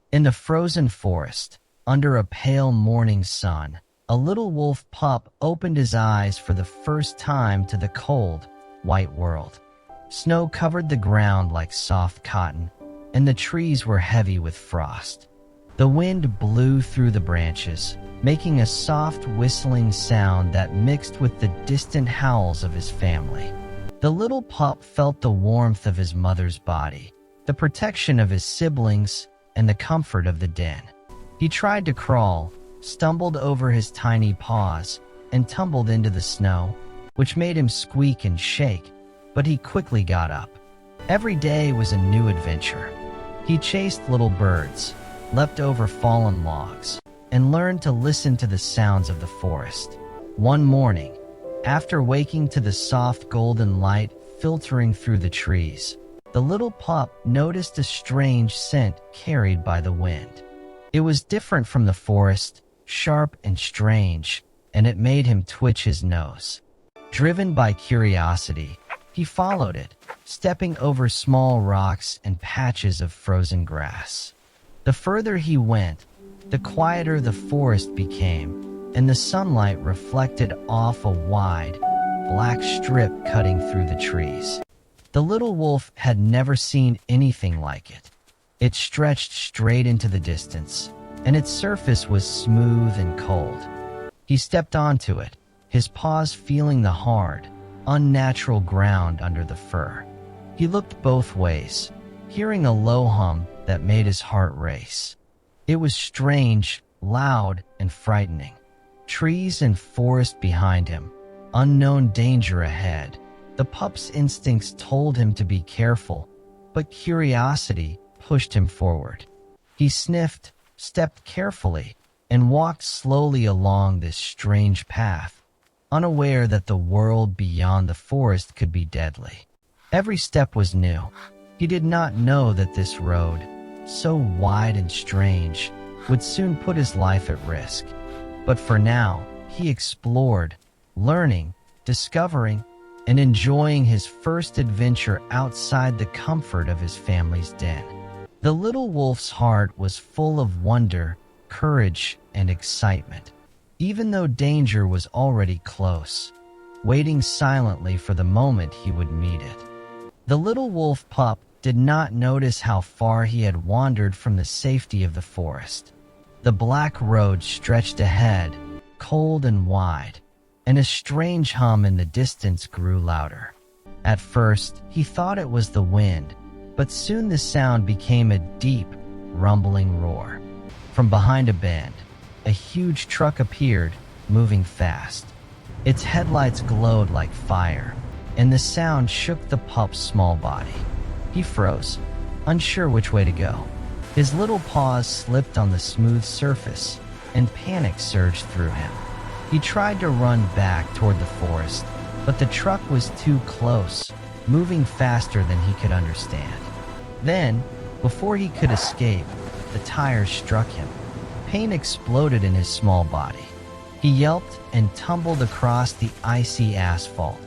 In the frozen forest, under a pale morning sun, a little wolf pup opened his eyes for the first time to the cold, white world. Snow covered the ground like soft cotton, and the trees were heavy with frost. The wind blew through the branches, making a soft whistling sound that mixed with the distant howls of his family. The little pup felt the warmth of his mother's body, the protection of his siblings, and the comfort of the den. He tried to crawl, stumbled over his tiny paws, and tumbled into the snow, which made him squeak and shake, but he quickly got up. Every day was a new adventure. He chased little birds, leapt over fallen logs, and learned to listen to the sounds of the forest. One morning, after waking to the soft golden light filtering through the trees, the little pup noticed a strange scent carried by the wind. It was different from the forest, sharp and strange, and it made him twitch his nose. Driven by curiosity, he followed it, stepping over small rocks and patches of frozen grass. The further he went, the quieter the forest became, and the sunlight reflected off a wide, black strip cutting through the trees. The little wolf had never seen anything like it. It stretched straight into the distance, and its surface was smooth and cold. He stepped onto it, his paws feeling the hard, unnatural ground under the fur. He looked both ways, hearing a low hum that made his heart race. It was strange, loud, and frightening. Trees and forest behind him, unknown danger ahead. The pup's instincts told him to be careful, but curiosity pushed him forward. He sniffed, stepped carefully, and walked slowly along this strange path, unaware that the world beyond the forest could be deadly. Every step was new. He did not know that this road, so wide and strange, would soon put his life at risk. But for now, he explored, learning, discovering, and enjoying his first adventure outside the comfort of his family's den. The little wolf's heart was full of wonder, courage, and excitement, even though danger was already close, waiting silently for the moment he would meet it. The little wolf pup did not notice how far he had wandered from the safety of the forest. The black road stretched ahead, cold and wide, and a strange hum in the distance grew louder. At first, he thought it was the wind, but soon the sound became a deep, rumbling roar. From behind a bend, a huge truck appeared, moving fast. Its headlights glowed like fire, and the sound shook the pup's small body. He froze, unsure which way to go. His little paws slipped on the smooth surface, and panic surged through him. He tried to run back toward the forest, but the truck was too close, moving faster than he could understand. Then, before he could escape, the tires struck him. Pain exploded in his small body. He yelped and tumbled across the icy asphalt,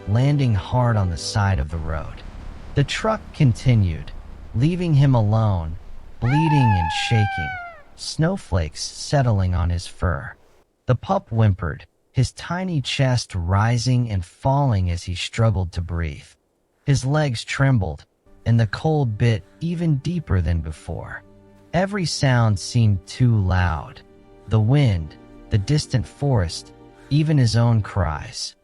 landing hard on the side of the road. The truck continued, leaving him alone, bleeding and shaking, snowflakes settling on his fur. The pup whimpered, his tiny chest rising and falling as he struggled to breathe. His legs trembled, and the cold bit even deeper than before. Every sound seemed too loud. The wind, the distant forest, even his own cries.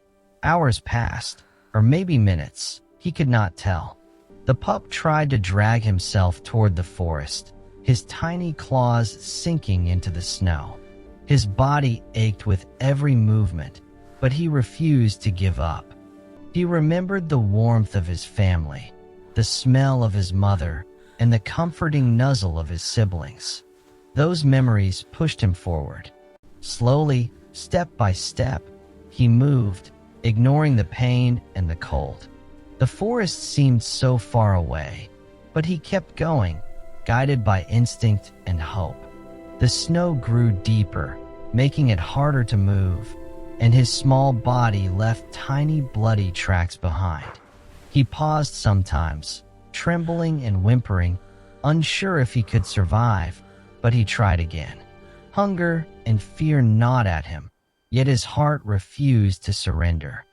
Hours passed, or maybe minutes, he could not tell. The pup tried to drag himself toward the forest, his tiny claws sinking into the snow. His body ached with every movement, but he refused to give up. He remembered the warmth of his family, the smell of his mother, and the comforting nuzzle of his siblings. Those memories pushed him forward. Slowly, step by step, he moved, ignoring the pain and the cold. The forest seemed so far away, but he kept going, guided by instinct and hope. The snow grew deeper, making it harder to move, and his small body left tiny bloody tracks behind. He paused sometimes, trembling and whimpering, unsure if he could survive, But he tried again. Hunger and fear gnawed at him, yet his heart refused to surrender.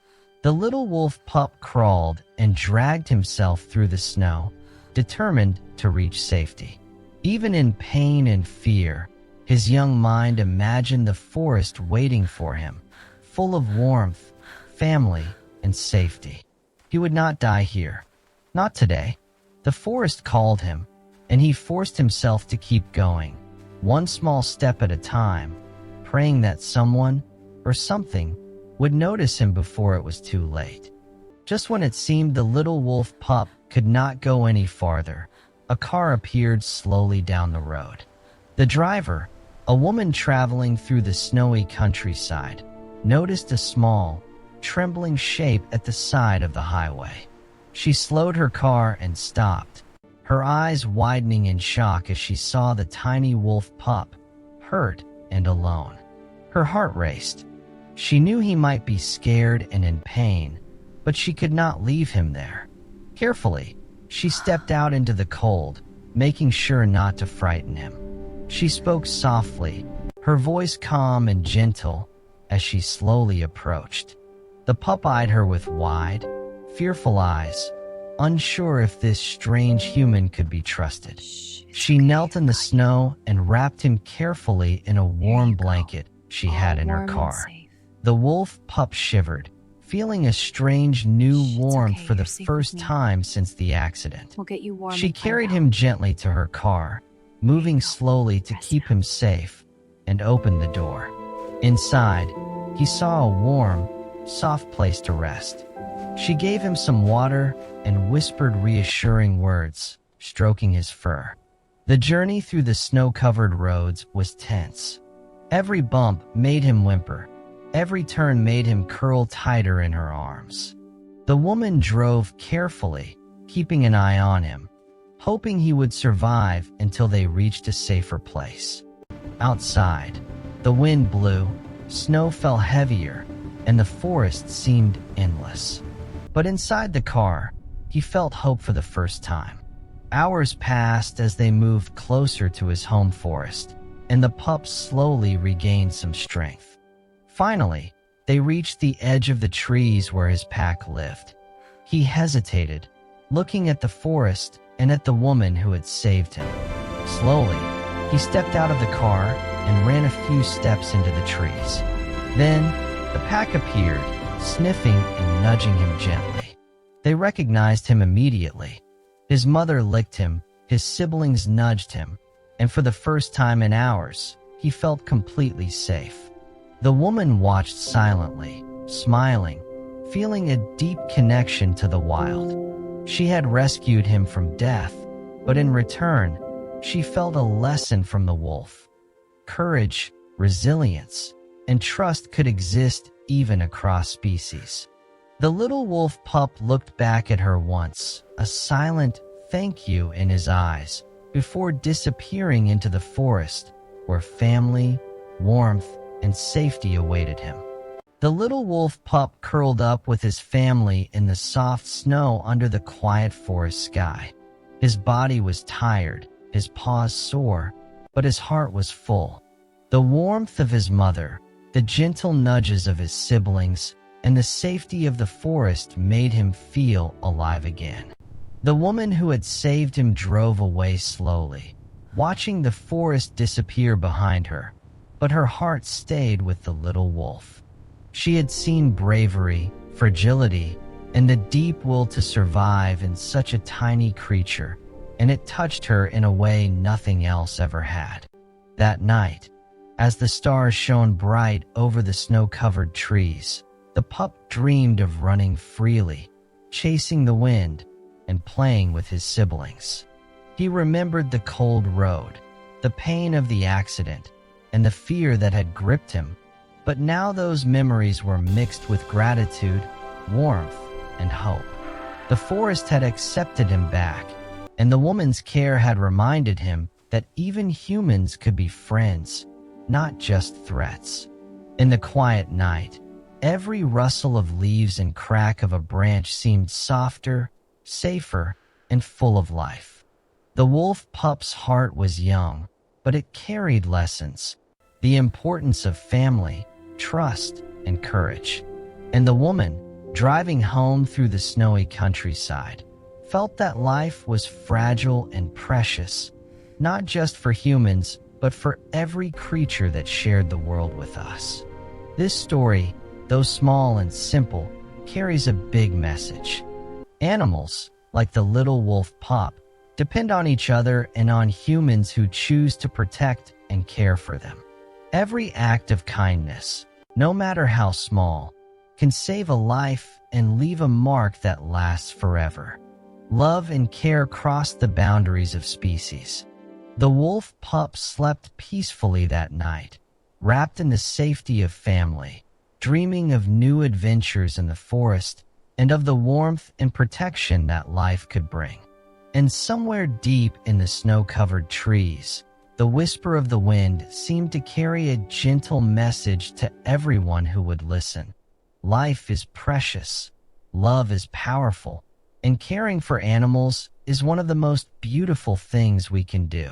The little wolf pup crawled and dragged himself through the snow, determined to reach safety. Even in pain and fear, his young mind imagined the forest waiting for him, full of warmth, family, and safety. He would not die here. Not today. The forest called him, and he forced himself to keep going, one small step at a time, praying that someone or something would notice him before it was too late. Just when it seemed the little wolf pup could not go any farther, a car appeared slowly down the road. The driver, a woman traveling through the snowy countryside, noticed a small, trembling shape at the side of the highway. She slowed her car and stopped, her eyes widening in shock as she saw the tiny wolf pup, hurt and alone. Her heart raced. She knew he might be scared and in pain, but she could not leave him there. Carefully, she stepped out into the cold, making sure not to frighten him. She spoke softly, her voice calm and gentle, as she slowly approached. The pup eyed her with wide, fearful eyes, unsure if this strange human could be trusted. She knelt in the snow and wrapped him carefully in a warm blanket she had in her car. The wolf pup shivered, feeling a strange new warmth for the first time since the accident. She carried him gently to her car, moving slowly to keep him safe, and opened the door. Inside, he saw a warm, soft place to rest. She gave him some water and whispered reassuring words, stroking his fur. The journey through the snow-covered roads was tense. Every bump made him whimper. Every turn made him curl tighter in her arms. The woman drove carefully, keeping an eye on him, hoping he would survive until they reached a safer place. Outside, the wind blew, snow fell heavier, and the forest seemed endless. But inside the car, he felt hope for the first time. Hours passed as they moved closer to his home forest, and the pup slowly regained some strength. Finally, they reached the edge of the trees where his pack lived. He hesitated, looking at the forest and at the woman who had saved him. Slowly, he stepped out of the car and ran a few steps into the trees. Then, the pack appeared, sniffing and nudging him gently. They recognized him immediately. His mother licked him, his siblings nudged him, and for the first time in hours, he felt completely safe. The woman watched silently, smiling, feeling a deep connection to the wild. She had rescued him from death, but in return, she felt a lesson from the wolf. Courage, resilience, and trust could exist even across species. The little wolf pup looked back at her once, a silent thank you in his eyes, before disappearing into the forest, where family, warmth, and safety awaited him. The little wolf pup curled up with his family in the soft snow under the quiet forest sky. His body was tired, his paws sore, but his heart was full. The warmth of his mother, the gentle nudges of his siblings, and the safety of the forest made him feel alive again. The woman who had saved him drove away slowly, watching the forest disappear behind her, but her heart stayed with the little wolf. She had seen bravery, fragility, and the deep will to survive in such a tiny creature, and it touched her in a way nothing else ever had. That night, as the stars shone bright over the snow-covered trees, the pup dreamed of running freely, chasing the wind, and playing with his siblings. He remembered the cold road, the pain of the accident, and the fear that had gripped him, but now those memories were mixed with gratitude, warmth, and hope. The forest had accepted him back, and the woman's care had reminded him that even humans could be friends, not just threats. In the quiet night, every rustle of leaves and crack of a branch seemed softer, safer, and full of life. The wolf pup's heart was young, but it carried lessons: the importance of family, trust, and courage. And the woman, driving home through the snowy countryside, felt that life was fragile and precious, not just for humans, but for every creature that shared the world with us. This story, though small and simple, carries a big message. Animals, like the little wolf Pup, depend on each other and on humans who choose to protect and care for them. Every act of kindness, no matter how small, can save a life and leave a mark that lasts forever. Love and care cross the boundaries of species. The wolf Pup slept peacefully that night, wrapped in the safety of family, dreaming of new adventures in the forest and of the warmth and protection that life could bring. And somewhere deep in the snow-covered trees, the whisper of the wind seemed to carry a gentle message to everyone who would listen. Life is precious, love is powerful, and caring for animals is one of the most beautiful things we can do.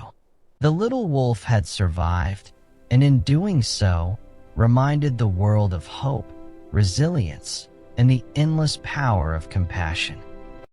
The little wolf had survived, and in doing so, reminded the world of hope, resilience, and the endless power of compassion.